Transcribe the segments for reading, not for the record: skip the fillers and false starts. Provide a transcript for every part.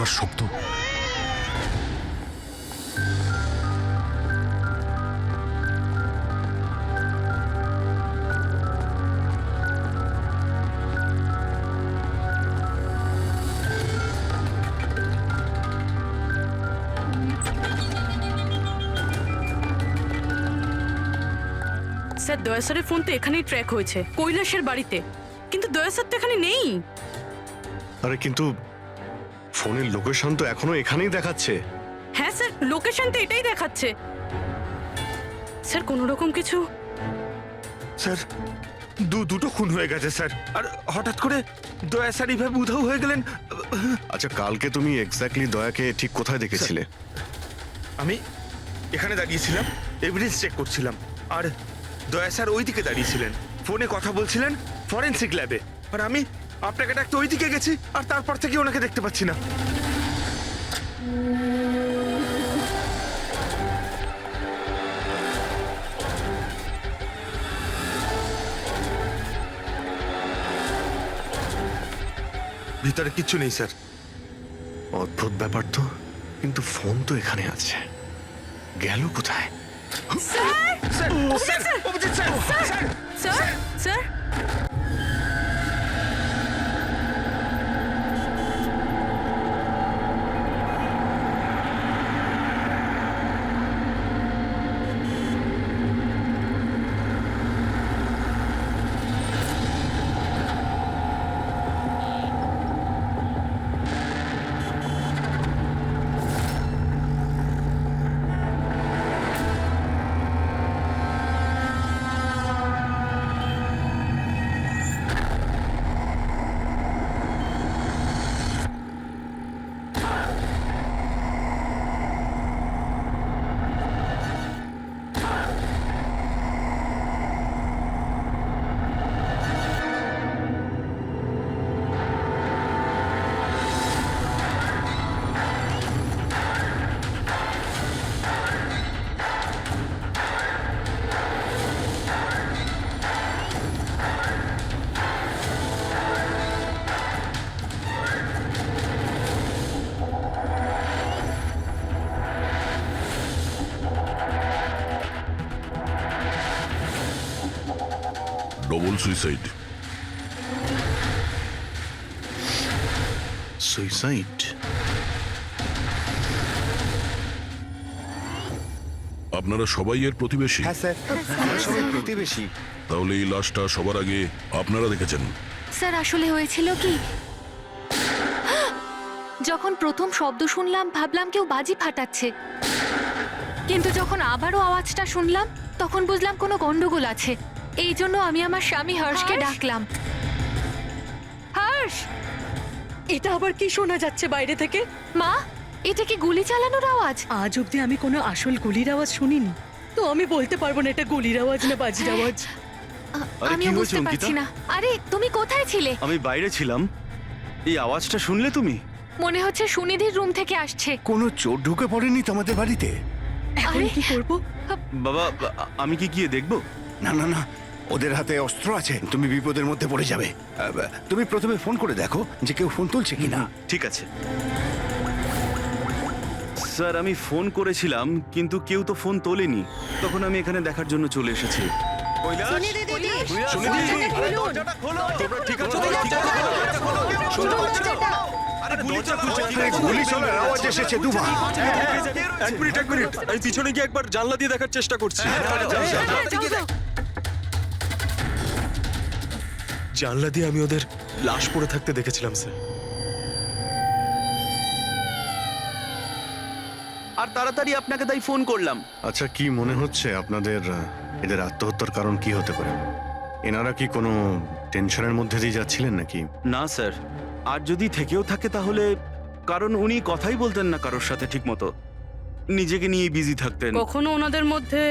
গলার শব্দ। স্যার দয়া স্যারের ফোন তো এখানেই ট্র্যাক হয়েছে, কৈলাসের বাড়িতে, কিন্তু দয়া স্যার তো এখানে নেই। আরে কিন্তু ফোনের লোকেশন তো এখনো এখানেই দেখাচ্ছে। হ্যাঁ স্যার, লোকেশন তো এটাই দেখাচ্ছে। স্যার কোনো রকম কিছু? স্যার দুটো খুন হয়ে গেছে স্যার, আর হঠাৎ করে দয়া স্যার এইভাবে উধাও হয়ে গেলেন। আচ্ছা কালকে তুমি এক্স্যাক্টলি দয়াকে ঠিক কোথায় দেখেছিলে? আমি এখানে দাঁড়িয়েছিলাম, এভিডেন্স চেক করছিলাম, আর দয়া স্যার ওই দিকে দাঁড়িয়েছিলেন, ফোনে কথা বলছিলেন ফরেন্সিক ল্যাবে, আর আমি আপনাকে ডাকতে ওই দিকে গেছি, আর তারপর থেকে ওনাকে দেখতে পাচ্ছি না। ভিতরে কিচ্ছু নেই স্যার। অদ্ভুত ব্যাপার তো, কিন্তু ফোন তো এখানে আছে, গেল কোথায়? Sir sir Abhijit sir sir sir sir double suicide. Suicide? আপনারা সবাই এর প্রতিবেশী? হ্যাঁ স্যার, আমরা সবাই প্রতিবেশী। তাহলে এই লাশটা সবার আগে আপনারা দেখেছেন? স্যার আসলে হয়েছিল কি, যখন প্রথম শব্দ শুনলাম ভাবলাম কেউ বাজি ফাটাচ্ছে, কিন্তু যখন আবারও আওয়াজটা শুনলাম তখন বুঝলাম কোনো গন্ডগোল আছে। এই জন্য আমি আমার স্বামী হর্ষকে ডাকলাম। হর্ষ! এটা আবার কি শোনা যাচ্ছে বাইরে থেকে? মা, এটা কি গুলি চালানোর আওয়াজ? আজ অব্দি আমি কোনো আসল গুলির আওয়াজ শুনিনি, তো আমি বলতে পারবো না এটা গুলির আওয়াজ না বাজির আওয়াজ। আমিও বুঝতে পারছি না। আরে তুমি কোথায় ছিলে? আমি বাইরে ছিলাম। এই আওয়াজটা শুনলে তুমি? মনে হচ্ছে সুনিধির রুম থেকে আসছে। কোনো চোর ঢুকে পড়েনি তোমাদের বাড়িতে? এখন আরে! কি করবো? বাবা, আমি কি গিয়ে দেখবো? না না না, ওদের হাতে অস্ত্র আছে, তুমি বিপদের মধ্যে পড়ে যাবে। তুমি প্রথমে ফোন করে দেখো যে কেউ ফোন তুলছে কিনা। ঠিক আছে স্যার, আমি ফোন করেছিলাম কিন্তু কেউ তো ফোন তোলেনি, তখন আমি এখানে দেখার জন্য চলে এসেছি। গুলি চলার আওয়াজ এসেছে দুবার। এক মিনিট আমি পিছনে গিয়ে একবার জানলা দিয়ে দেখার চেষ্টা করছি। জানলা দিয়ে আমি ওদের লাশ পড়ে থাকতে দেখেছিলাম স্যার। আর তাড়াতাড়ি আপনাকে তাই ফোন করলাম। আচ্ছা কি মনে হচ্ছে আপনাদের, এদের আত্মহত্যার কারণ কি হতে পারে? এনারা কি কোনো টেনশনের মধ্যে দিয়ে যাচ্ছিলেন নাকি? না স্যার, আর যদি থেকেও থাকে তাহলে কারণ উনি কথাই বলতেন না কারোর সাথে ঠিক মতো, নিজেকে নিয়ে বিজি থাকতেন। কখনো ওনাদের মধ্যে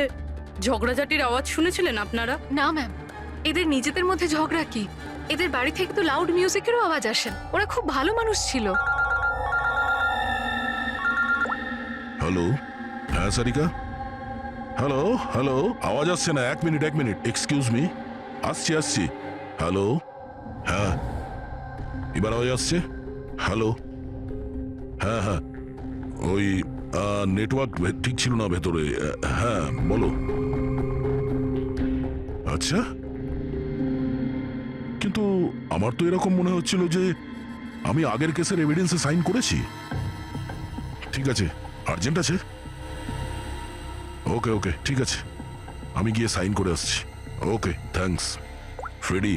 ঝগড়াঝাটির আওয়াজ শুনেছিলেন আপনারা? না ম্যাম, এদের নিজেদের মধ্যে ঝগড়া কি? এদের বাড়ি থেকে তো লাউড মিউজিকেরও আওয়াজ আসে। ওরা খুব ভালো মানুষ ছিল। হ্যালো, হ্যাঁ সারিকা, হ্যালো হ্যালো, আওয়াজ আসছে না। এক মিনিট এক্সকিউজ মি, আসছি। হ্যালো, হ্যাঁ এবার আওয়াজ আসছে। হ্যালো হ্যাঁ হ্যাঁ, ওই নেটওয়ার্ক ঠিক ছিল না ভেতরে। হ্যাঁ বলো। আচ্ছা, কিন্তু আমার তো এরকম মনে হচ্ছিল যে আমি আগের কেসের এভিডেন্সে সাইন করেছি। ঠিক আছে, আর্জেন্ট আছে। ওকে ওকে, ঠিক আছে, আমি গিয়ে সাইন করে আসছি। ওকে, থ্যাঙ্কস। ফ্রেডি,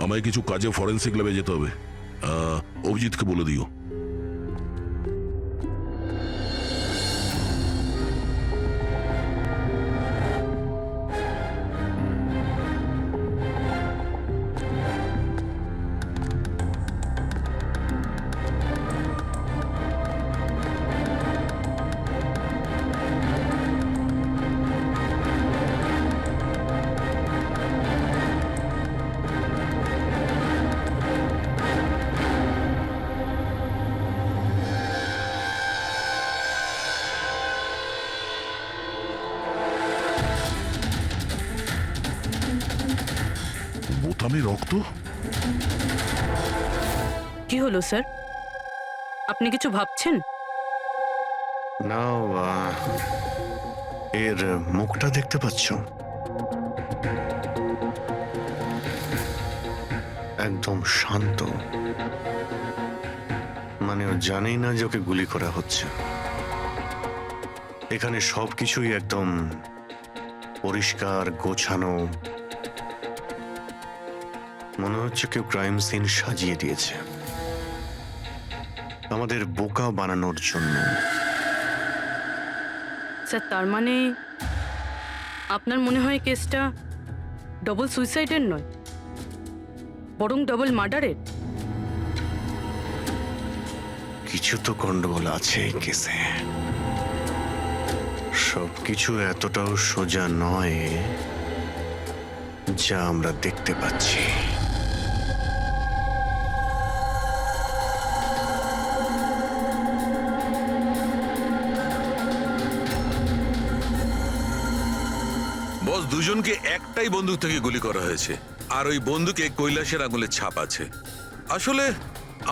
আমায় কিছু কাজে ফরেন্সিক ল্যাবে যেতে হবে। অভিজিৎকে বলে দিও। বোতামে রক্ত? কি হলো স্যার? আপনি কিছু ভাবছেন? না, এর মুখটা দেখতে পাচ্ছ? একদম শান্ত, মানে ও জানেই না যে ওকে গুলি করা হচ্ছে। এখানে সবকিছুই একদম পরিষ্কার, গোছানো। মনে হচ্ছে কেউ ক্রাইম সিন সাজিয়ে দিয়েছে আমাদের বোকা বানানোর জন্য। স্যার, তার মানে আপনার মনে হয় কেসটা ডবল সুইসাইডের নয়, বরং ডবল মার্ডারের? কিছু তো গন্ডগোল আছে এই কেসে। সবকিছু এতটাও সোজা নয় যা আমরা দেখতে পাচ্ছি। বস, দুজনকে একটাই বন্দুক থেকে গুলি করা হয়েছে, আর ওই বন্দুকে কৈলাসের আঙুলের ছাপ আছে। আসলে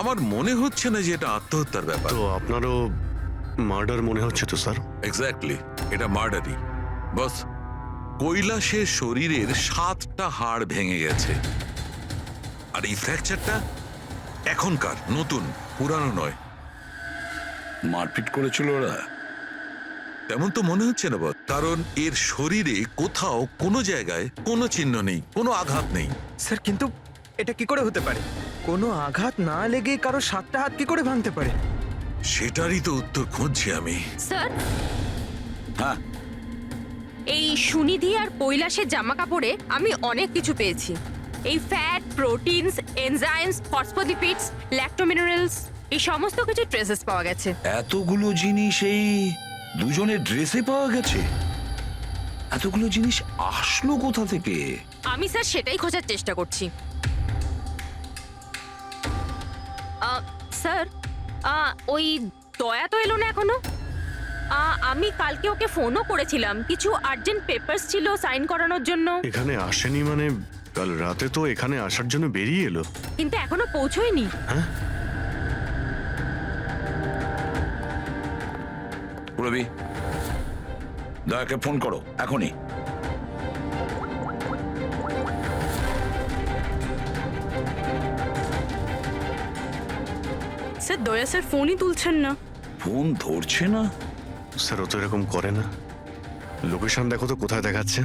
আমার মনে হচ্ছে না যে এটা আত্মহত্যার ব্যাপার। তো আপনারও মার্ডার মনে হচ্ছে তো স্যার? এক্স্যাক্টলি, এটা মার্ডারই। বস, কৈলাসের শরীরের 7টা হাড় ভেঙে গেছে, আর এই ফ্র্যাকচারটা এখনকার, নতুন, পুরানো নয়। মারপিট করেছিল ওরা? তেমন তো মনে হচ্ছে না বস, কারণ এর শরীরে কোথাও কোনো জায়গায় কোনো চিহ্ন নেই, কোনো আঘাত নেই। স্যার, কিন্তু এটা কি করে হতে পারে? কোনো আঘাত না লেগে কারো 7টা হাত কি করে ভাঙতে পারে? সেটারই তো উত্তর খুঁজছি আমি। স্যার, হ্যাঁ, এই সুনিধি আর কৈলাসের জামা কাপড়ে আমি অনেক কিছু পেয়েছি। এই ফ্যাট, প্রোটিনস, এনজাইমস, ফসফোলিপিডস, ল্যাক্টোমিনারেলস, এই সমস্ত কিছু ট্রেসেস পাওয়া গেছে। এতগুলো জিনিস এই দুজনের ড্রেসে পাওয়া গেছে? এতগুলো জিনিস আসলো কোথা থেকে? আমি স্যার সেটাই খোঁজার চেষ্টা করছি। স্যার, ওই দয়া তো এলো না এখনো। আমি কালকে ওকে ফোনও করেছিলাম, কিছু আর্জেন্ট পেপারস ছিল সাইন করানোর জন্য। এখানে আসেনি মানে? কাল রাতে তো এখানে আসার জন্য বেরিয়ে এলো, কিন্তু এখনো পৌঁছয়নি। রবি, দয়াকে ফোন করো এখনই। স্যার, দয়া স্যার ফোনই তুলছেন না। ফোন ধরছে না? স্যার ও তো এরকম করে না। লোকেশন দেখো তো কোথায় দেখাচ্ছে।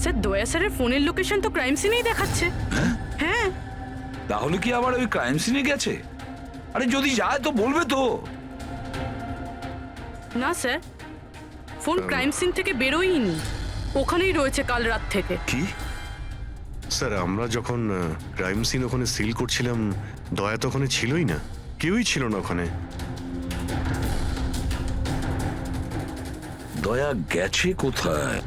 স্যার, দয়া স্যারের ফোনের লোকেশন তো ক্রাইম সিনেই দেখাচ্ছে। হ্যাঁ। তাহলে কি আবার ওই ক্রাইম সিনে গেছে? আরে যদি যায় তো বলবে তো। না স্যার, ফোন ক্রাইম সিন থেকে বেরোয়নি, ওখানেই রয়েছে কাল রাত থেকে। কি? স্যার, আমরা যখন ক্রাইম সিন ওখানে সিল করছিলাম, দয়া তো ওখানে ছিলই না, কেউই ছিল না ওখানে। দয়া গেছে কোথায়?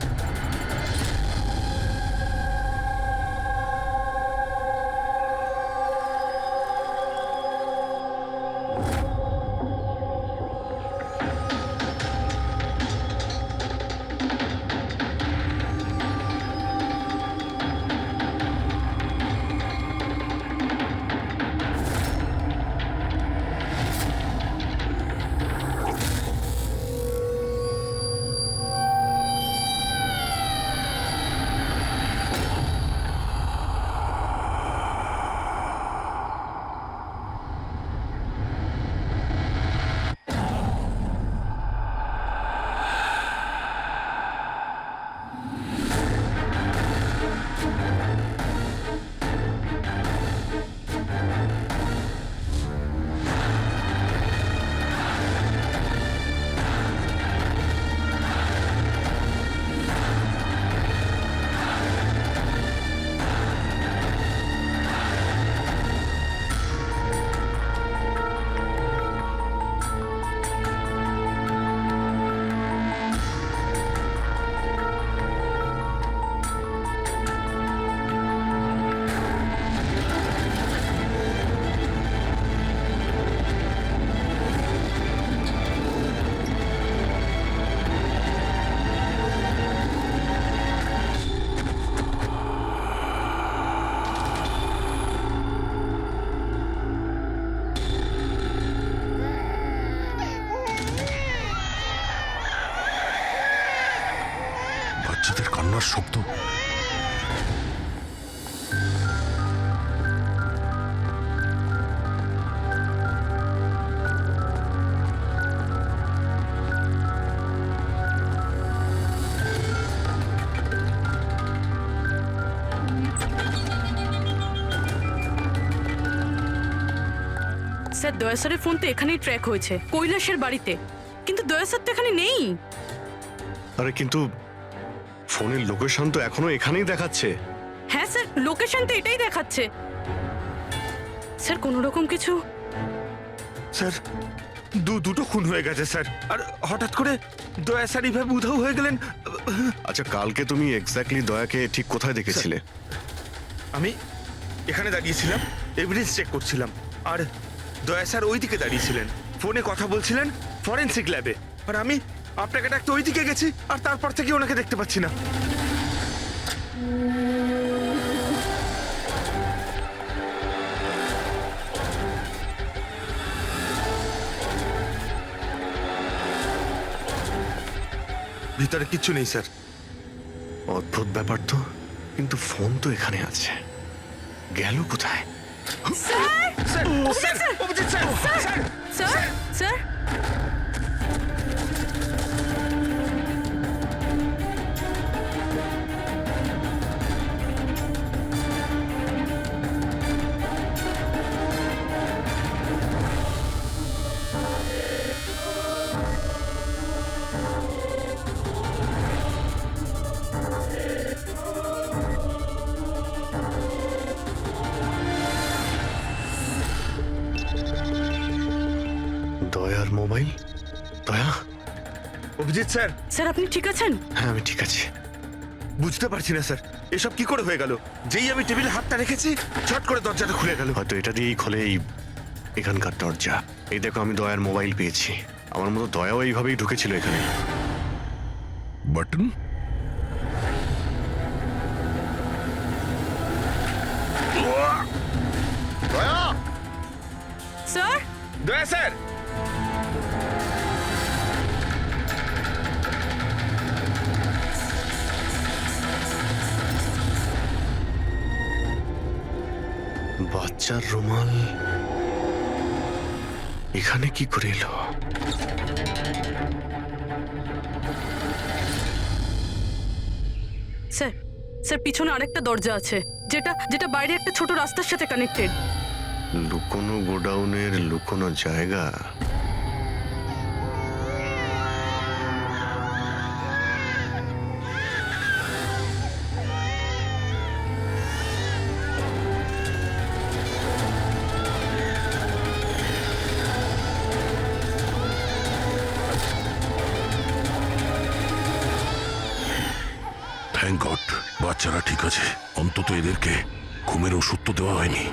করার শক্ত। স্যার দয়া স্যারের ফোন তো এখানেই ট্র্যাক হয়েছে, কৈলাসের বাড়িতে, কিন্তু দয়া স্যার তো এখানে নেই। আরে কিন্তু ফোনের লোকেশন তো এখনো এখানেই দেখাচ্ছে। হ্যাঁ স্যার, লোকেশন তো এটাই দেখাচ্ছে। স্যার কোনো রকম কিছু? স্যার দুটো খুন হয়ে গেছে স্যার, আর হঠাৎ করে দয়া স্যার এইভাবে উধাও হয়ে গেলেন। আচ্ছা, কালকে তুমি এক্স্যাক্টলি দয়াকে ঠিক কোথায় দেখেছিলে? আমি এখানে দাঁড়িয়েছিলাম, এভিডেন্স চেক করছিলাম, আর দয়া স্যার ওই দিকে দাঁড়িয়েছিলেন, ফোনে কথা বলছিলেন ফরেন্সিক ল্যাবে, আর আমি আপনাকে ডাকতে ওই দিকে গেছি, আর তারপর থেকে ওনাকে দেখতে পাচ্ছি না। ভিতরে কিচ্ছু নেই স্যার। অদ্ভুত ব্যাপার তো, কিন্তু ফোন তো এখানে আছে, গেল কোথায়? Sir Abhijit sir, sir sir sir দয়ার মোবাইল। দয়া? অভিজিৎ স্যার। স্যার আপনি ঠিক আছেন? হ্যাঁ, আমি ঠিক আছি। বুঝতে পারছি না স্যার, এসব কি করে হয়ে গেল? যেই আমি টেবিলে হাতটা রেখেছি, ছট করে দরজাটা খুলে গেল। হয়তো এটা দিয়েই খোলে এখানকার দরজা। এই দেখো, আমি দয়ার মোবাইল পেয়েছি। আমার মতো দয়াও এইভাবেই ঢুকেছিল এখানে। বাটন? স্যার দয়া স্যার। বাচ্চার রুমাল এখানে কি করে এলো? স্যার স্যার পিছনে আরেকটা দরজা আছে, যেটা যেটা বাইরে একটা ছোট রাস্তার সাথে কানেক্টেড। লুকোনো গোডাউনের লুকোনো জায়গা। থ্যাংক গড, বাচ্চারা ঠিক আছে। অন্তত এদেরকে ঘুমের ওষুধ তো দেওয়া হয়নি।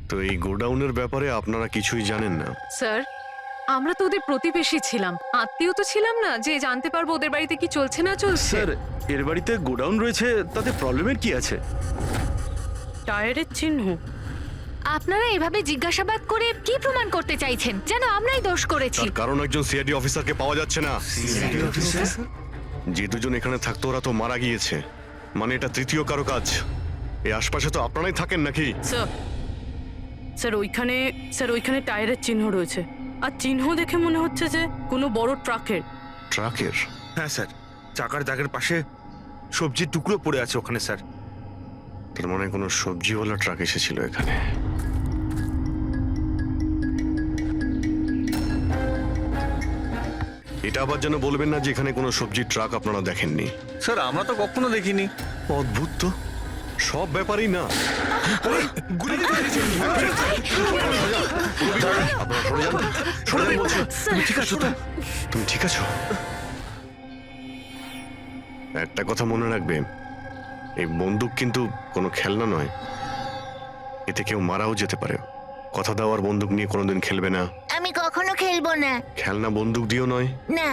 তো এই গোডাউনের ব্যাপারে আপনারা কিছুই জানেন না? স্যার আমরা তো ওদের প্রতিবেশী ছিলাম, আত্মীয় তো ছিলাম না যে জানতে পারবো ওদের বাড়িতে কি চলছে না চলছে। স্যার এর বাড়িতে গোডাউন রয়েছে, তাতে প্রবলেমের কি আছে? টায়ারের চিহ্ন। আপনারা এভাবে জিজ্ঞাসাবাদ করে কি প্রমাণ করতে চাইছেন? যেন আমরাই দোষ করেছি। তার কারণ একজন সিআইডি অফিসারকে পাওয়া যাচ্ছে না। যে দুজন এখানে থাকতো ওরা তো মারা গিয়েছে, মানে এটা তৃতীয় কারো কাজ। এই আশপাশে তো আপনারাই থাকেন নাকি? স্যার স্যার ওইখানে টায়ারের চিহ্ন রয়েছে, আর চিহ্ন দেখে মনে হচ্ছে যে কোনো বড় ট্রাকের। ট্রাকের? হ্যাঁ স্যার, চাকার দাগের পাশে সবজির টুকরো পড়ে আছে ওখানে স্যার। তার মানে কোনো সবজিওয়ালা ট্রাক এসেছিল এখানে। এটা আবার যেন বলবেন না যে এখানে কোনো সবজির ট্রাক আপনারা দেখেননি। স্যার আমরা তো কখনো দেখিনি। অদ্ভুত তো, সব ব্যাপারই না। আপনারা সরে যান, সরে যান বলছি। তুমি ঠিক আছো তো? তুমি ঠিক আছো? একটা কথা মনে রাখবে, এই বন্দুক কিন্তু কোনো খেলনা নয়। এতে কেউ মারাও যেতে পারে। কথা দেওয়ার বন্দুক নিয়ে কোনোদিন খেলবে না। আমি কখনো খেলবো না। খেলনা বন্দুক দিয়েও নয়। না।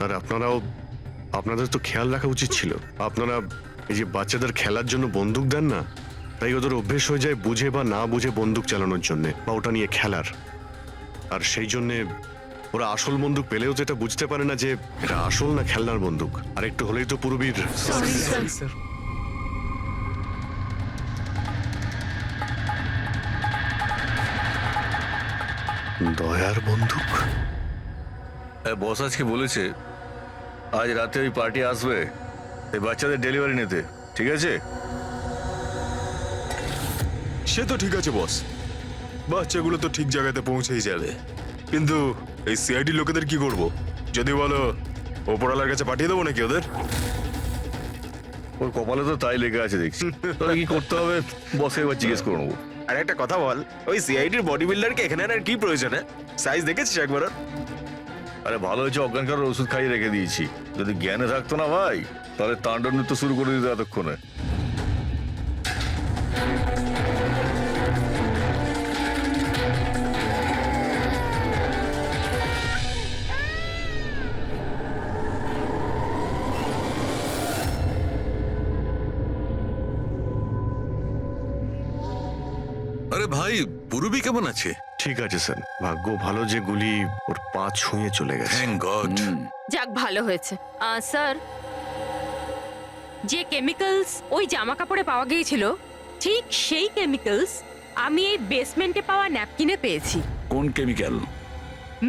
স্যার আপনাদের তো খেয়াল রাখা উচিত ছিল। আপনারা এই যে বাচ্চাদের খেলার জন্য বন্দুক দেন না, তাই ওদের অভ্যেস হয়ে যায় বুঝে বা না বুঝে বন্দুক চালানোর জন্য বা ওটা নিয়ে খেলার। আর সেই জন্যে ওরা আসল বন্দুক পেলেও যেটা বুঝতে পারে না যে এটা আসল না খেলনার বন্দুক। আর একটু হলেই তো পুরবীর দয়ার বন্দুক। বস আজকে বলেছে আজ রাতে ওই পার্টি আসবে এই বাচ্চাদের ডেলিভারি নিতে, ঠিক আছে? সে তো ঠিক আছে বস, বাচ্চাগুলো তো ঠিক জায়গাতে পৌঁছেই যাবে। কিন্তু এই সিআইডি লোকেদের কি করব? যদি বলো ওপরওয়ালার কাছে পাঠিয়ে দেবো নাকি ওদের? ওর কপালে তো তাই লেগে আছে দেখছি। তাহলে কি করতে হবে বসকে একবার জিজ্ঞেস করে নেবো। আর একটা কথা বল, ওই সিআইডির বডি বিল্ডারকে এখানে আর কি প্রয়োজন? সাইজ দেখেছিস একবার? আরে ভালো হয়েছে অজ্ঞান করার ওষুধ খাইয়ে রেখে দিয়েছি। যদি জ্ঞানে থাকতো না ভাই, তাহলে তাণ্ডব নৃত্য শুরু করে দিত এতক্ষণে। আরে ভাই, পুরবী কেমন আছে? ঠিক আছে স্যার, ভাগ্য ভালো যে গুলি ওর পা ছুঁয়ে চলে গেছে। Thank god. যাক ভালো হয়েছে। স্যার, যে কেমিক্যালস ওই জামা কাপড়ে পাওয়া গিয়েছিল ঠিক সেই কেমিক্যালস আমি এই বেসমেন্টে পাওয়া ন্যাপকিনে পেয়েছি। কোন chemical?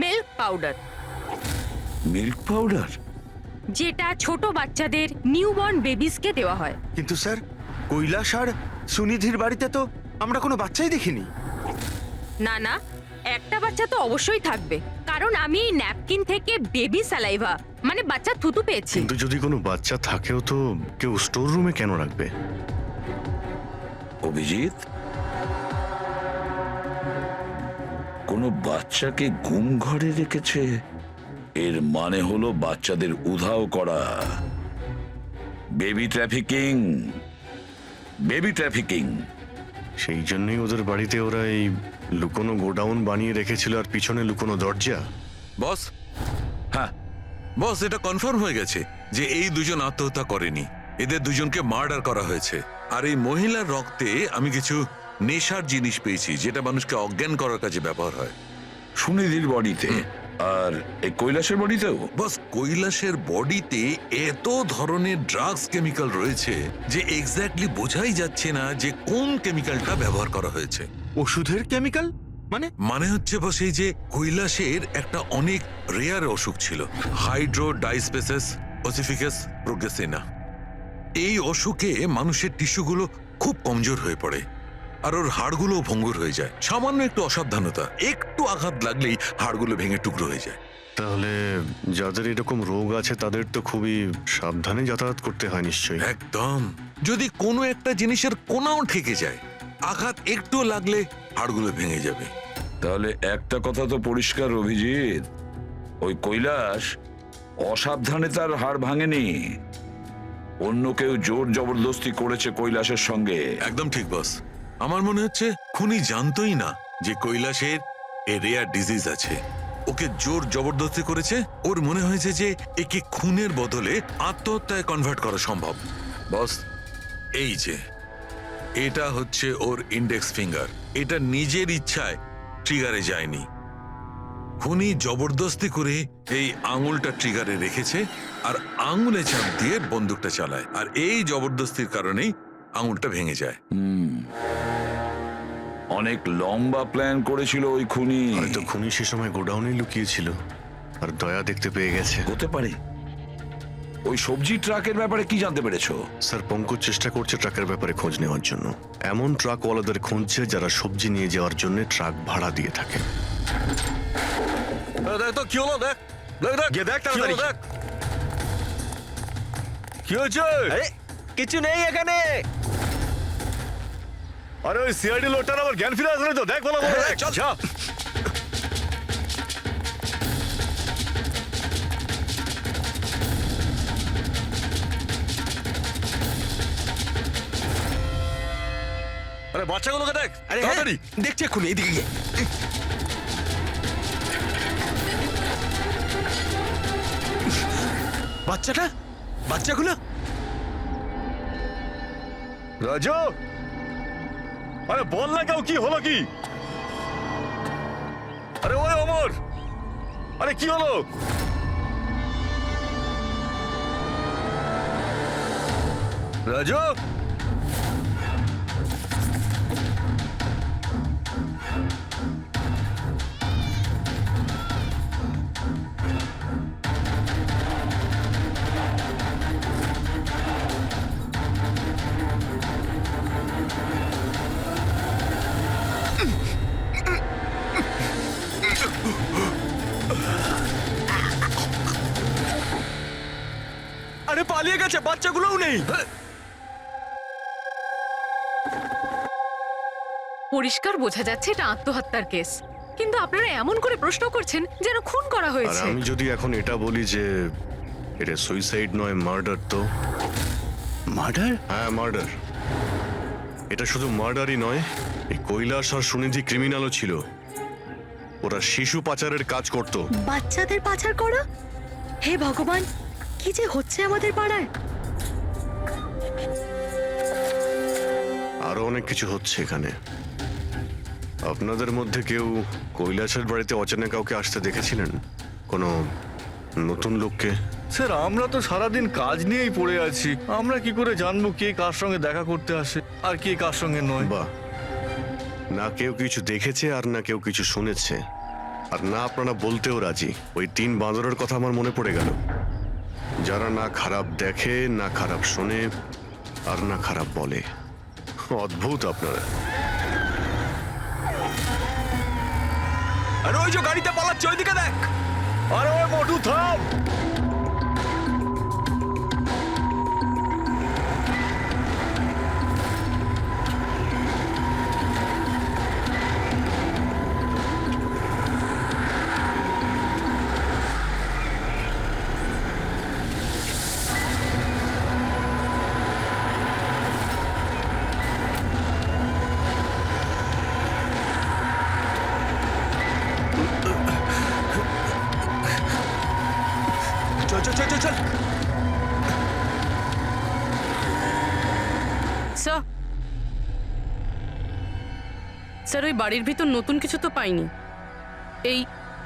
Milk powder, milk powder? যেটা ছোট বাচ্চাদের নিউবর্ন বেবিসকে দেওয়া হয়। কিন্তু স্যার, কৈলাস আর সুনিধির বাড়িতে তো আমরা কোনো বাচ্চাই দেখিনি। না না, একটা বাচ্চা তো অবশ্যই থাকবে, কারণ আমি এই ন্যাপকিন থেকে বেবি স্যালাইভা মানে বাচ্চা থুতু পেয়েছি। কিন্তু যদি কোনো বাচ্চা থাকেও তো কেউ স্টোর রুমে কেন রাখবে? অভিজিৎ, কোনো বাচ্চাকে গুম ঘরে রেখেছে, এর মানে হলো বাচ্চাদের উধাও করা। Baby trafficking, baby trafficking. সেই জন্যই ওদের বাড়িতে ওরা এই লুকোনো গোডাউন বানিয়ে রেখেছিল আর পিছনে লুকোনো দরজা। বস, হ্যাঁ বস, এটা কনফার্ম হয়ে গেছে যে এই দুজন আত্মহত্যা করেনি, এদের দুজনকে মার্ডার করা হয়েছে। আর এই মহিলার রক্তে আমি কিছু নেশার জিনিস পেয়েছি যেটা মানুষকে অজ্ঞান করার কাজে ব্যবহার হয়। সুনিধির বডিতে আর এই কৈলাসের বডিতেও? বস, কৈলাসের বডিতে এত ধরনের ড্রাগস কেমিক্যাল রয়েছে যে এক্স্যাক্টলি বোঝাই যাচ্ছে না যে কোন কেমিক্যালটা ব্যবহার করা হয়েছে। ওষুধের কেমিক্যাল মানে হচ্ছে বস, এই যে কৈলাসের একটা অনেক রেয়ার অসুখ ছিল, হাইড্রোডাইস্পেসিস ওসিফিকাস প্রোগ্রেসিনা। এই অসুখে মানুষের টিস্যুগুলো খুব কমজোর হয়ে পড়ে আর ওর হাড়গুলো ভঙ্গুর হয়ে যায়। সামান্য একটু অসাবধানতা, একটু আঘাত লাগলেই হাড়গুলো ভেঙে টুকরো হয়ে যায়। তাহলে যাদের এরকম রোগ আছে তাদের তো খুবই সাবধানে যাতায়াত করতে হয় নিশ্চয়ই। একদম। যদি কোনো একটা জিনিসের কোনাও ঠেকে যায়, আঘাত একটু লাগলে হাড়গুলো ভেঙে যাবে। তাহলে একটা কথা তো পরিষ্কার অভিজিৎ, ওই কৈলাস অসাবধানে তার হাড় ভাঙেনি, অন্য কেউ জোর জবরদস্তি করেছে কৈলাসের সঙ্গে। একদম ঠিক বস, আমার মনে হচ্ছে খুনি জানতোই না যে কৈলাসের এ রেয়ার ডিজিজ আছে। ওকে জোর জবরদস্তি করেছে, ওর মনে হয়েছে যে একে খুনের বদলে আত্মহত্যায় কনভার্ট করা সম্ভব। বস, এই যে এটা হচ্ছে ওর ইন্ডেক্স ফিঙ্গার, এটা নিজের ইচ্ছায় ট্রিগারে যায়নি। খুনি জবরদস্তি করে এই আঙুলটা ট্রিগারে রেখেছে আর আঙুলে চাপ দিয়ে বন্দুকটা চালায়, আর এই জবরদস্তির কারণেই আঙুলটা ভেঙে যায়। অনেক লম্বা প্ল্যান করেছিল ওই খুনি। হয়তো খুনি সে সময় গোডাউনে লুকিয়েছিল আর দয়া দেখতে পেয়ে গেছে। হতে পারে। ওই সবজি ট্রাকের ব্যাপারে কি জানতে পেরেছো? স্যার, পঙ্কজ চেষ্টা করছে ট্রাকের ব্যাপারে খোঁজ নেওয়ার জন্য। এমন ট্রাকওয়ালাদের খুঁজছে যারা সবজি নিয়ে যাওয়ার জন্য ট্রাক ভাড়া দিয়ে থাকে। দেখ তো কি হলো, দেখ দেখ দেখ গিয়ে দেখ তাড়াতাড়ি। দেখ কি হয়েছে? কিছু নেই এখানে। আরে ওই সিআইডি লোকটার আবার জ্ঞান ফিরে আসলে তো, দেখ ভালো করে দেখ। চল। যা। আরে বাচ্চাগুলোকে দেখ আরে তাড়াতাড়ি। দেখছি এক্ষুনি, এদিকে গিয়ে। বাচ্চাগুলো রাজু, আরে বল না কেউ, কি হলো কি? আরে ওই অমর, আরে কি হলো? রাজু, আরে পালিয়ে গেছে, বাচ্চাগুলোও নেই। পরিষ্কার বোঝা যাচ্ছে এটা আত্মহত্যার কেস, কিন্তু আপনারা এমন করে প্রশ্ন করছেন যেন খুন করা আর হয়েছে। আমি যদি এখন এটা বলি যে এটা সুইসাইড নয়, মার্ডার, তো মার্ডার? হ্যাঁ মার্ডার। এটা শুধু মার্ডারই নয়, এই কৈলাস আর সুনিধি ক্রিমিনালও ছিল। ওরা শিশু পাচারের কাজ করত। বাচ্চাদের পাচার করা? হে ভগবান, কি যে হচ্ছে আমাদের পাড়ায়! আরো অনেক কিছু হচ্ছে এখানে। আপনাদের মধ্যে কেউ কৈলাসের বাড়িতে অচেনা কাউকে আসতে দেখেছিলেন? কোনো নতুন লোককে? স্যার আমরা তো সারাদিন কাজ নিয়েই পড়ে আছি, আমরা কি করে জানবো কে কার সঙ্গে দেখা করতে আসে আর কে কার সঙ্গে নয়? বাহ, না কেউ কিছু দেখেছে আর না কেউ কিছু শুনেছে, আর না আপনারা বলতেও রাজি। ওই 3 বাঁদরের কথা আমার মনে পড়ে গেল, যারা না খারাপ দেখে, না খারাপ শোনে, আর না খারাপ বলে। অদ্ভুত আপনারা। আরে ওই যে গাড়িতে পালাচ্ছে, ওইদিকে দেখ। আরে ওই মোটু থাম! চল চল চল চল চল। স্যার, স্যার ওই বাড়ির ভিতর নতুন কিছু তো পাইনি। এই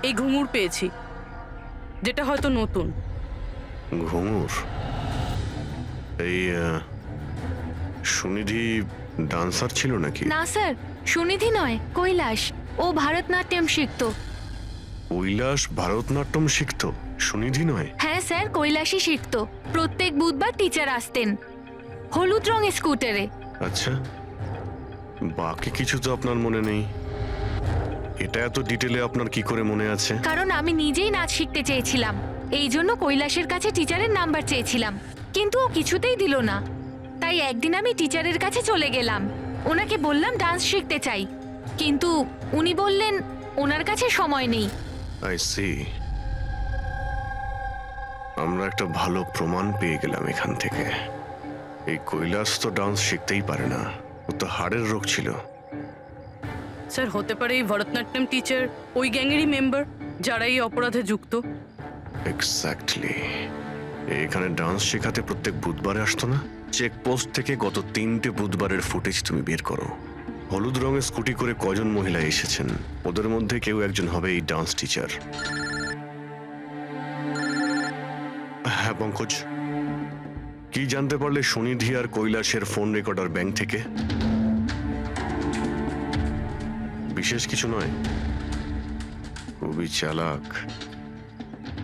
এই ঘুঙুর পেয়েছি, যেটা হয়তো নতুন। ঘুঙুর? এই সুনিধি ডান্সার ছিল নাকি? না স্যার, সুনিধি নয়, কৈলাস। ও ভারতনাট্যম শিখতো। কৈলাস ভারতনাট্যম শিখতো, সুনিধি নয়? হ্যাঁ স্যার, কৈলাসই শিখতো। প্রত্যেক বুধবার টিচার আসতেন হলুদ রঙের স্কুটারে। আচ্ছা, বাকি কিছু তো আপনার মনে নেই। এটা এত ডিটেলে আপনার কি করে মনে আছে? কারণ আমি নিজেই নাচ শিখতে চেয়েছিলাম, এই জন্য কৈলাসের কাছে টিচারের নাম্বার চেয়েছিলাম, কিন্তু ও কিছুতেই দিল না। তাই একদিন আমি টিচারের কাছে চলে গেলাম, ওনাকে বললাম ডান্স শিখতে চাই, কিন্তু উনি বললেন ওনার কাছে সময় নেই। I see. আমরা একটা ভালো প্রমাণ পেয়ে গেলাম এখান থেকে। এই কৈলাস তো ডান্স শিখতেই পারে না, ও তো হাড়ের রোগ ছিল। স্যার হতে পারে এই ভরতনাট্যম টিচার ওই গ্যাংয়েরই মেম্বার, যারা এই অপরাধে যুক্ত। এক্স্যাক্টলি। এখানে ডান্স শেখাতে প্রত্যেক বুধবারে আসতো না? চেকপোস্ট থেকে গত 3টে বুধবারের ফুটেজ তুমি বের করো। হলুদ রঙের স্কুটি করে কজন মহিলা এসেছেন, ওদের মধ্যে কেউ একজন হবে এই ডান্স টিচার। হ্যাঁ পঙ্কজ, কি জানতে পারলে সুনিধি আর কৈলাসের ফোন রেকর্ডার ব্যাংক থেকে? বিশেষ কিছু নয়, খুবই চালাক।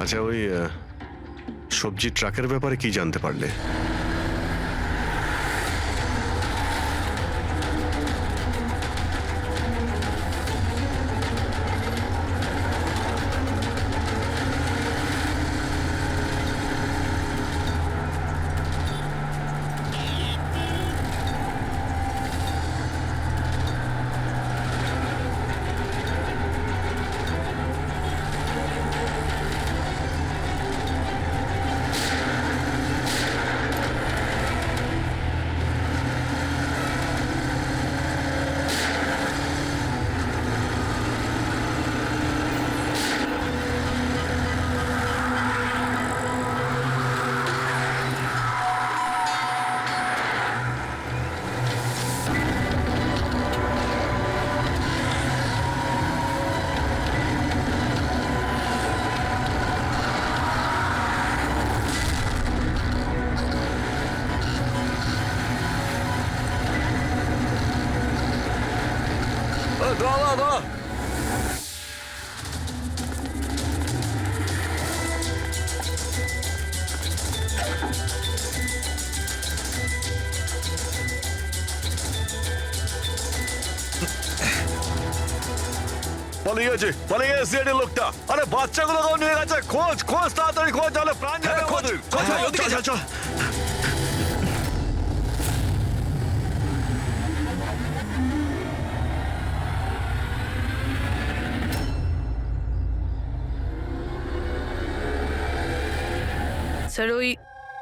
আচ্ছা, ওই সবজি ট্রাকের ব্যাপারে কি জানতে পারলে? দাঁড়া পালিয়ে গেছে লোকটা। আরে বাচ্চাগুলো নিয়ে গেছে, খোঁজ তাড়াতাড়ি খোঁজ, তাহলে প্রাণ যাবে আমাদের। চল। স্যার, ওই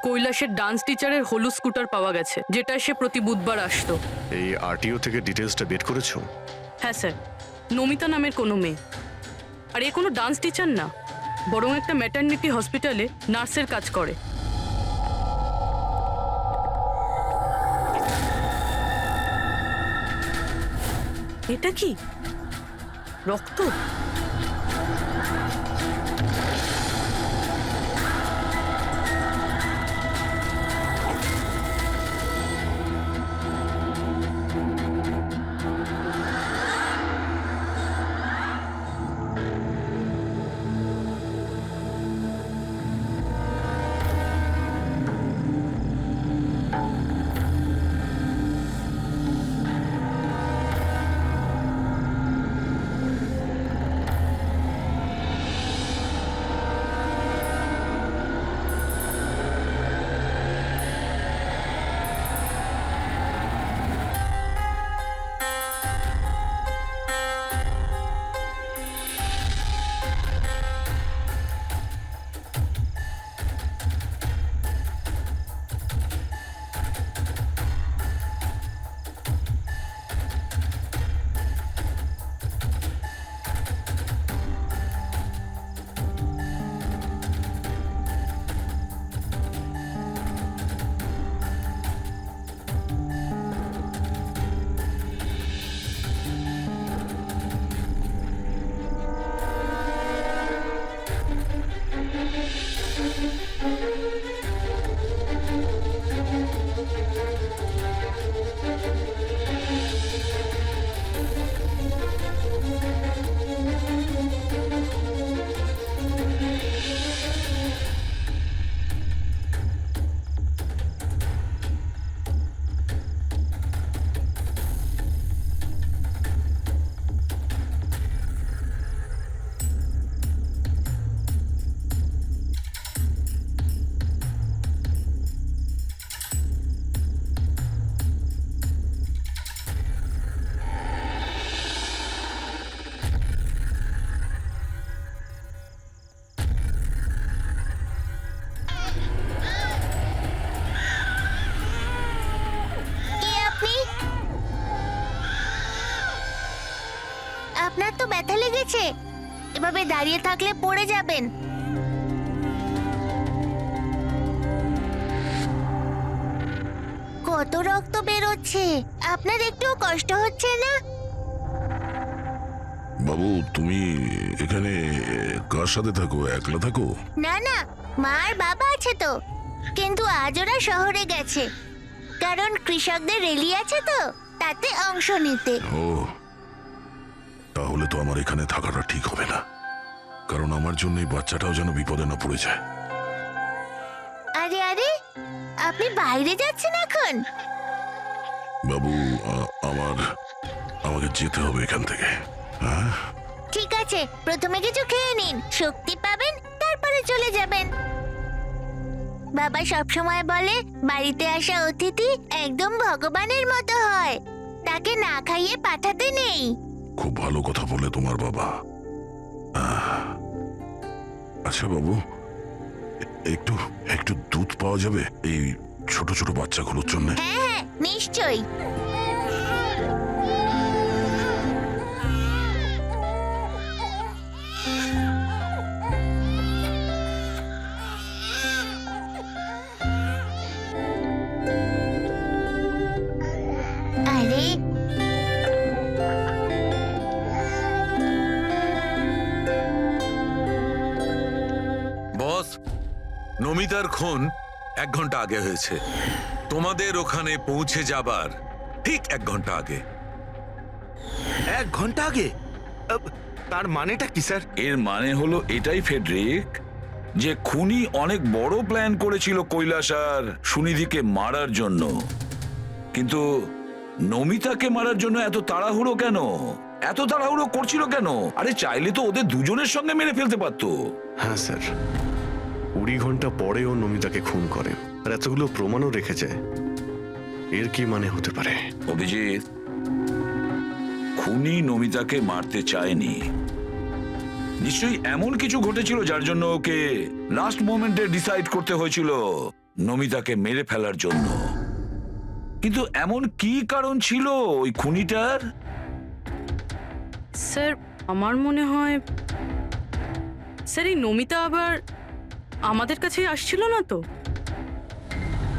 কৈলাসের ডান্স টিচারের হলুদ স্কুটার পাওয়া গেছে, যেটা সে প্রতি বুধবার আসতো। এই আরটিও থেকে ডিটেলসটা বের করেছো? হ্যাঁ স্যার, নমিতা নামের কোনো মেয়ে। আর এ কোনো ডান্স টিচার না, বরং একটা ম্যাটারনিটি হসপিটালে নার্সের কাজ করে। এটা কি রক্ত? আপনার তো ব্যথা লেগেছে, এভাবে দাঁড়িয়ে থাকলে পড়ে যাবেন। কত রক্ত বেরোচ্ছে, আপনার একটু কষ্ট হচ্ছে না? বাবু, তুমি এখানে কার সাথে থাকো? একলা থাকো? না না, মা আর বাবা আছে তো, কিন্তু আজ ওরা শহরে গেছে, কারণ কৃষকদের র্যালি আছে তো, তাতে অংশ নিতে। ও, তাহলে তো আমার এখানে থাকাটা ঠিক হবে না, কারণ আমার জন্য এই বাচ্চাটাও যেন বিপদে না পড়ে যায়। আরে আরে, আপনি বাইরে যাচ্ছেন এখন? বাবু, আমাকে যেতে হবে এখান থেকে। হ্যাঁ, ঠিক আছে, প্রথমে কিছু খেয়ে নিন, শক্তি পাবেন, তারপরে চলে যাবেন। বাবা সবসময় বলে বাড়িতে আসা অতিথি একদম ভগবানের মতো হয়, তাকে না খাইয়ে পাঠাতে নেই। খুব ভালো কথা বলে তোমার বাবা। আচ্ছা বাবু, একটু একটু দুধ পাওয়া যাবে এই ছোট ছোট বাচ্চাগুলোর জন্য? হ্যাঁ হ্যাঁ, নিশ্চয়ই। আরে, বস, নমিতার খুন 1 ঘন্টা আগে হয়েছে, তোমাদের ওখানে পৌঁছে যাবার ঠিক 1 ঘন্টা আগে। 1 ঘন্টা আগে? তার মানেটা কি স্যার? এর মানে হলো এটাই ফেডরিক, যে খুনি অনেক বড় প্ল্যান করেছিল কৈলাস আর সুনিধিকে মারার জন্য, কিন্তু নমিতাকে মারার জন্য এত তাড়াহুড়ো কেন? এত তাড়াহুড়ো করছিল কেন? আরে চাইলে তো ওদের দুজনের সঙ্গে মেরে ফেলতে পারতো। হ্যাঁ স্যার, 20 ঘন্টা পরেও নমিতাকে খুন করে, আর এতগুলো প্রমাণও রেখেছে। এর কি মানে হতে পারে? অভিজিৎ, খুনি নমিতাকে মারতে চায়নি। নিশ্চয়ই এমন কিছু ঘটেছিল যার জন্য ওকে লাস্ট মোমেন্টে ডিসাইড করতে হয়েছিল নমিতাকে মেরে ফেলার জন্য। কিন্তু এমন কি কারণ ছিল ওই খুনিটার? স্যার আমার মনে হয় স্যার এই নমিতা আবার আমাদের কাছে আসছিল না তো?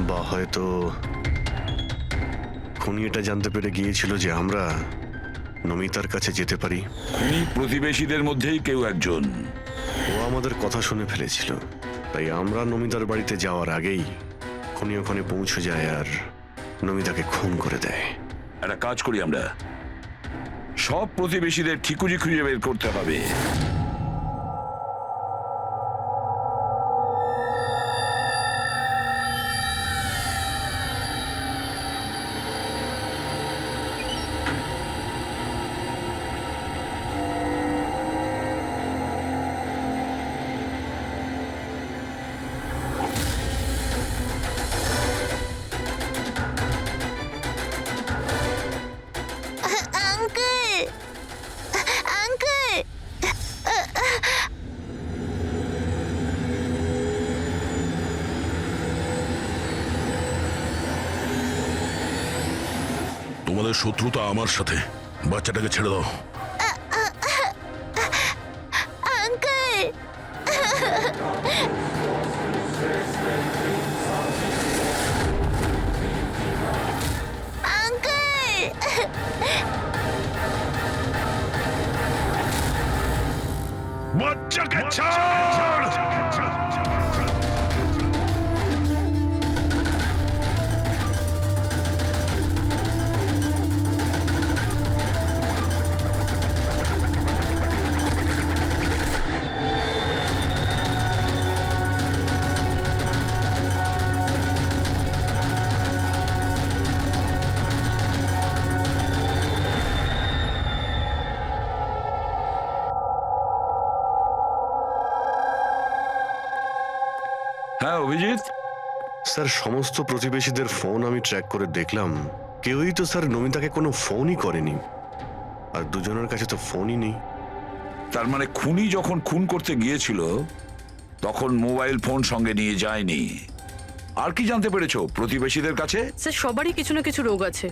বা হয়তো খুনি এটা জানতে পেরে গিয়েছিল যে আমরা নমিতার কাছে যেতে পারি। খুনি প্রতিবেশীদের মধ্যেই কেউ একজন। ও আমাদের কথা শুনে ফেলেছিল, তাই আমরা নমিতার বাড়িতে যাওয়ার আগেই খুনি ওখানে পৌঁছে যায় আর নমিতাকে খুন করে দেয়। একটা কাজ করি, আমরা সব প্রতিবেশীদের ঠিকুজি খুঁজে বের করতে হবে। আঙ্কেল, আঙ্কেল, তোমাদের শত্রুতা আমার সাথে, বাচ্চাটাকে ছেড়ে দাও। আঙ্কেল, আঙ্কেল, বাচ্চাকে ছাড়! হ্যাঁ অভিজিৎ, স্যার, সমস্ত প্রতিবেশীদের ফোন আমি ট্র্যাক করে দেখলাম, কেউই তো স্যার নমিতাকে কোনো ফোনই করেনি, আর দুজনের কাছে তো ফোনই নেই। তার মানে খুনি যখন খুন করতে গিয়েছিল তখন মোবাইল ফোন সঙ্গে নিয়ে যায়নি। আর কি জানতে পেরেছো প্রতিবেশীদের কাছে? স্যার সবারই কিছু না কিছু রোগ আছে,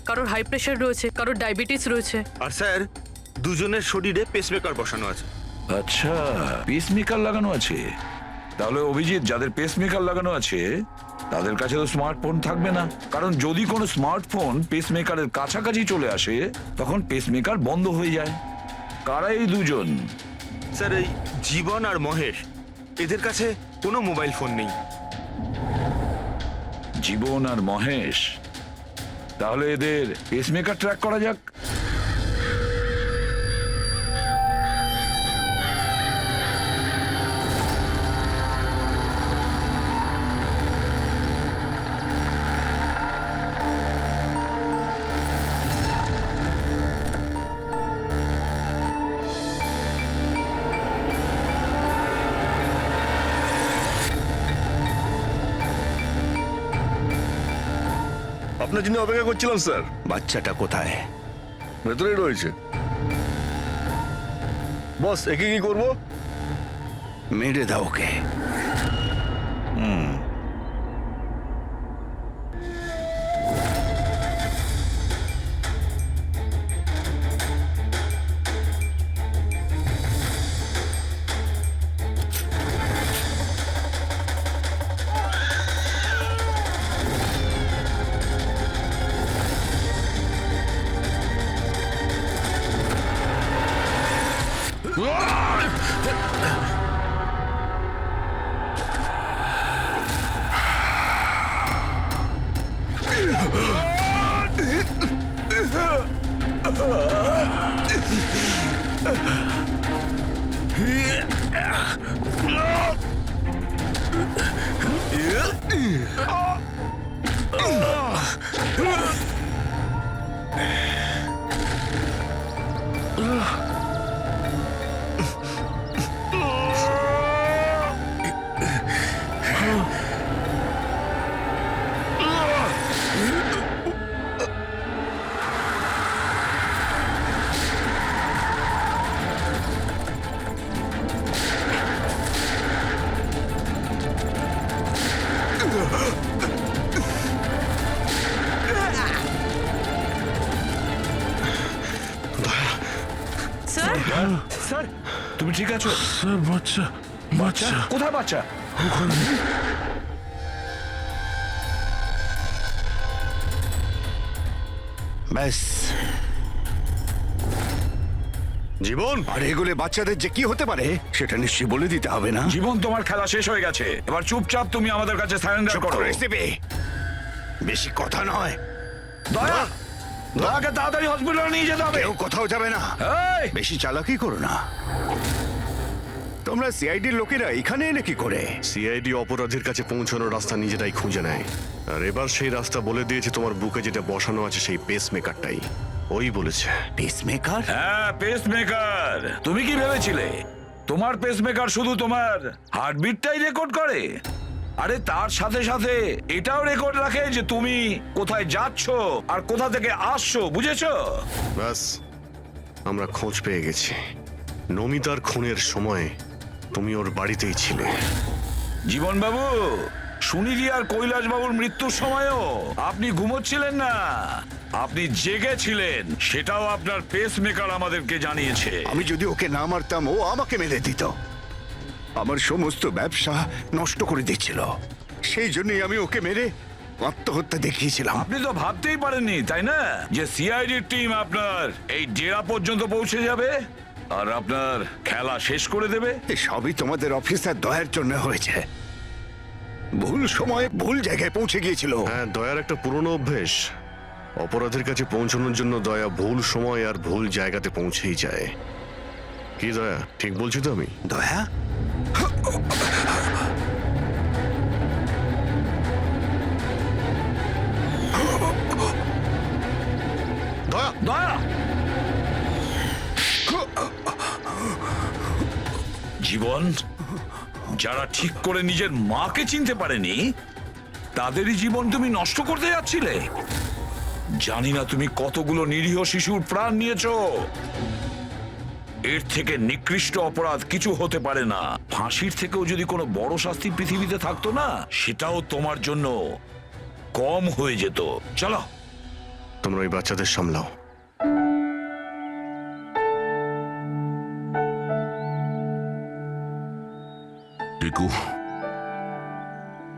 কারোর হাই প্রেশার রয়েছে, কারোর ডায়াবেটিস রয়েছে। আর স্যার, দুজনের শরীরে পেসমেকার বসানো আছে। আচ্ছা, পেসমেকার লাগানো আছে। তাহলে অভিজিৎ, যাদের পেসমেকার লাগানো আছে তাদের কাছে তো স্মার্টফোন থাকবে না, কারণ যদি কোনো স্মার্টফোন পেসমেকারের কাছাকাছি চলে আসে তখন পেসমেকার বন্ধ হয়ে যায়। কারা এই দুজন? স্যার, এই জীবন আর মহেশ, এদের কাছে কোনো মোবাইল ফোন নেই। জীবন আর মহেশ? তাহলে এদের পেসমেকার ট্র্যাক করা যাক। আপনার জন্য অপেক্ষা করছিলাম স্যার। বাচ্চাটা কোথায়? ভেতরেই রয়েছে। বস, একে কি করবো? মেরে দাও ওকে। স্যার তুমি ঠিক আছো? স্যার বাচ্চা বাচ্চা কোথায় বাচ্চা? ব্যাস। জীবন, আর এগুলো বাচ্চাদের যে কি হতে পারে সেটা নিশ্চয়ই বলে দিতে হবে না? জীবন, তোমার খেলা শেষ হয়ে গেছে, এবার চুপচাপ তুমি আমাদের কাছে সারেন্ডার চুপ করো। করে সিবি। বেশি কথা নয়। দয়া, দয়াকে তাড়াতাড়ি হসপিটালে নিয়ে যেতে হবে। কেউ কোথাও যাবে না। এই, বেশি চালাকি করো না। তোমরা সিআইডির লোকেরা এখানে এলে কি করে? সিআইডি অপরাধীর কাছে পৌঁছানোর রাস্তা নিজেরাই খুঁজে নেয়, আর এবার সেই রাস্তা বলে দিয়েছে তোমার বুকে যেটা বসানো আছে সেই পেসমেকারটাই। ওই বলেছে। পেসমেকার? হ্যাঁ, পেসমেকার। তুমি কি ভেবেছিলে তোমার পেসমেকার শুধু তোমার হার্টবিটটাই রেকর্ড করে? আরে তার সাথে সাথে এটাও রেকর্ড রাখে যে তুমি কোথায় যাচ্ছ আর কোথা থেকে আসছো, বুঝেছো? ব্যাস, আমরা খোঁজ পেয়ে গেছি। নমিতার খুনের সময় তুমি ওর বাড়িতেই ছিলে। জীবন বাবু, সুনিধি আর কৈলাস বাবুর মৃত্যুর সময়ও আপনি ঘুমোচ্ছিলেন না, আপনি জেগেছিলেন। সেটাও আপনার পেসমেকার আমাদেরকে জানিয়েছে। আমি যদি ওকে না মারতাম ও আমাকে মেরে দিত। আমার সমস্ত ব্যবসা নষ্ট করে দিচ্ছিল। সেই জন্যই আমি ওকে মেরে আত্মহত্যা দেখিয়েছিলাম। আপনি তো ভাবতেই পারেননি, তাই না, যে সিআইডির টিম আপনার এই ডেরা পর্যন্ত পৌঁছে যাবে আর আপনার খেলা শেষ করে দেবে। সবই তোমাদের অফিসার দয়ার জন্য হয়েছে। ভুল সময়ে ভুল জায়গায় পৌঁছে গিয়েছিল। হ্যাঁ, দয়ার একটা পুরনো অভ্যেস। অপরাধের কাছে পৌঁছানোর জন্য দয়া ভুল সময় আর ভুল জায়গাতে পৌঁছেই যায়। কি দয়া, ঠিক বলছি তো আমি? দয়া? দয়া, দয়া, জীবন, যারা ঠিক করে নিজের মাকে চিনতে পারেনি তাদেরই জীবন তুমি নষ্ট করতে যাচ্ছিলে। জানি না তুমি কতগুলো নিরীহ শিশুর প্রাণ নিয়েছো। এর থেকে নিকৃষ্ট অপরাধ কিছু হতে পারে না। ফাঁসির থেকেও যদি কোনো বড় শাস্তি পৃথিবীতে থাকতো না, সেটাও তোমার জন্য কম হয়ে যেত। চলো, তোমরা ওই বাচ্চাদের সামলাও। টিকু,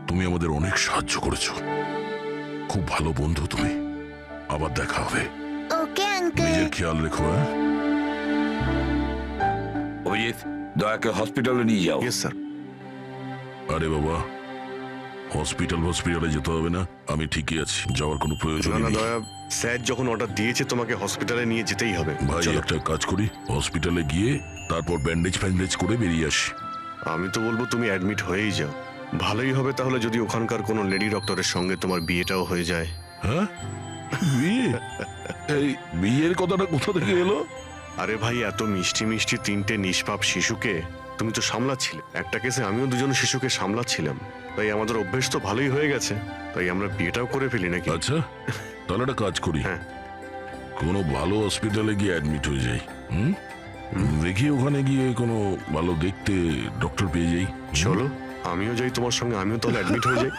তুমি আমাদের অনেক সাহায্য করেছো। খুব ভালো বন্ধু তুমি। আবার দেখা হবে। Okay uncle. নিজের খেয়াল রেখো। হ্যাঁ, অভিজিৎ, দয়াকে হসপিটালে নিয়ে যাও। Yes sir. আরে বাবা, হসপিটালে যেতে হবে না, আমি ঠিকই আছি, যাওয়ার কোনো প্রয়োজন না না নেই। দয়া, স্যার যখন অর্ডার দিয়েছে তোমাকে হসপিটালে নিয়ে যেতেই হবে। ভাই, চলো। একটা কাজ করি, হসপিটালে গিয়ে তারপর ব্যান্ডেজ ফ্যান্ডেজ করে বেরিয়ে আসি। আমি তো বলবো তুমি অ্যাডমিট হয়েই যাও। ভালোই হবে তাহলে যদি ওখানকার কোনো লেডি ডক্টরের সঙ্গে তোমার বিয়েটাও হয়ে যায়। হ্যাঁ, বিয়ে? এই বিয়ের কথাটা কোথা থেকে এলো? আরে ভাই, এত মিষ্টি মিষ্টি তিনটে নিষ্পাপ শিশুকে তুমি তো সামলাচ্ছিলে। একটা কেসে আমিও দুজন শিশুকে সামলাচ্ছিলাম। তাই আমাদের অভ্যেস তো ভালোই হয়ে গেছে। তাই আমরা বিয়েটাও করে ফেলি নাকি? আচ্ছা, তাহলে একটা কাজ করি, হ্যাঁ। কোনো ভালো হসপিটালে গিয়ে অ্যাডমিট হয়ে যাই। দেখি ওখানে গিয়ে কোনো ভালো দেখতে ডক্টর পেয়ে যাই। চলো, আমিও যাই তোমার সঙ্গে, আমিও তাহলে অ্যাডমিট হয়ে যাই।